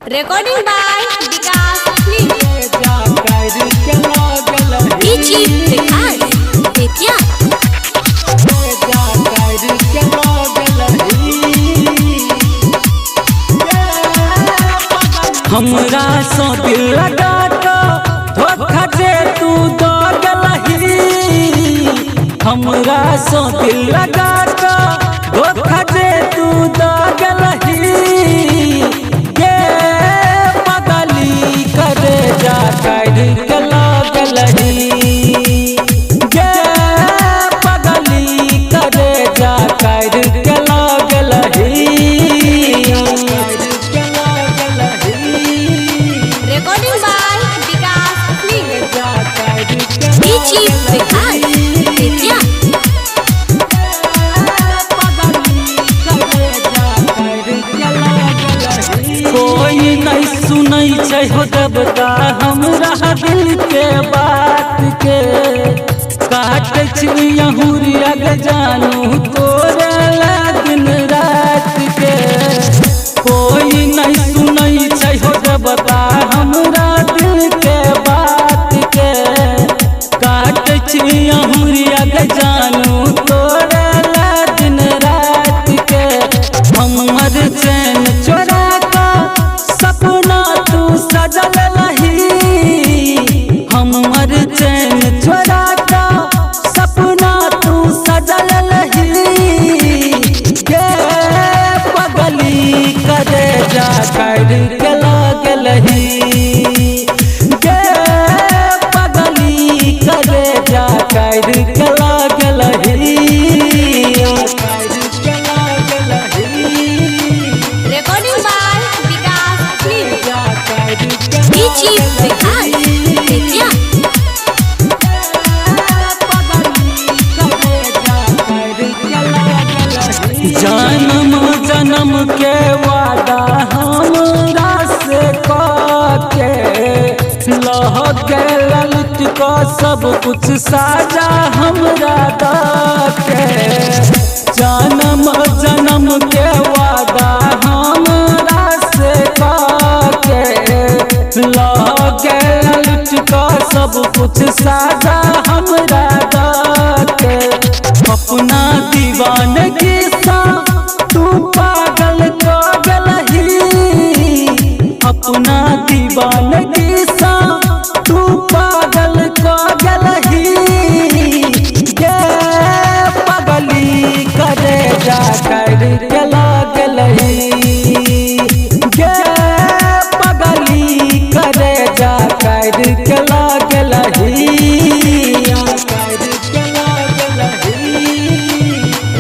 Recording by Vikas Film. DJ Vikas Vidya. हमरा सो दिल लगा तो धोखा दे तू दो गलही। हमरा सो दिल लगा तो धोखा दे तू दो गलही। ये पगली करे जा कर गला गलही। ये पगली करे जा कर गला गलही। Recording by Vikas Film. DJ Vikas Vidya. कोई नहीं सुनई छै हो दबदा हमरा दिल के बात के। काट यहूरिया के जानू तोरे ला दिन रात के। कोई नहीं सुनई छै हो दबदा हमरा दिल के बात के। काट यहूरिया के जानू तोरे ला दिन रात के। हमर चैन चोरा का सपना तू सजल लही। हमर चैन चोरा का सपना तू सजल लही। के पगली करे जा कर गला गलही। के पगली करे जा कर गला गलही। Recording by Vikas Film. DJ Vikas Vidya. जन्म जन्म के वादा हमरा से के लह के ललित को सब कुछ साजा हमरा के। जन्म जन्म के वादा हमरा से के लह के ललित को सब कुछ साजा हमरा के। अपना दीवानगी सा तू पागल को गलही। अपना दीवानगी सा तू पागल को गलही। ये पगली करे जा कर गला गलही। ये पगली करे जा कर गला गलही।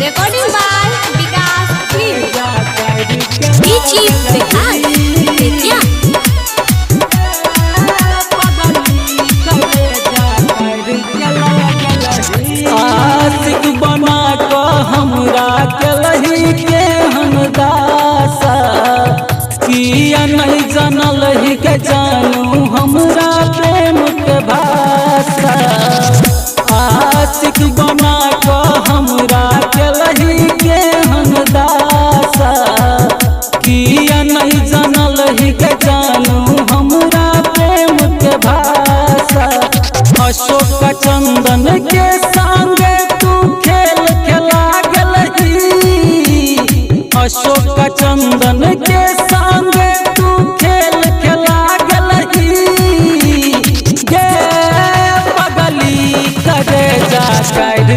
Recording by Vikas Film. DJ Vikas Vidya. आशिक बना को हमरा गलही के हमदासा। किया नहीं जानल ही के जानू हमरा प्रेम के भाषा। आशिक बना को हमरा गलही के हमदासा। किया नहीं जानल ही के जानू हमरा प्रेम के भाषा। अशोक चंदन के संगे तू खेल खेला गलही। अशोक चंदन के संगे तू खेल खेला गलही। ये पगली करे जा कर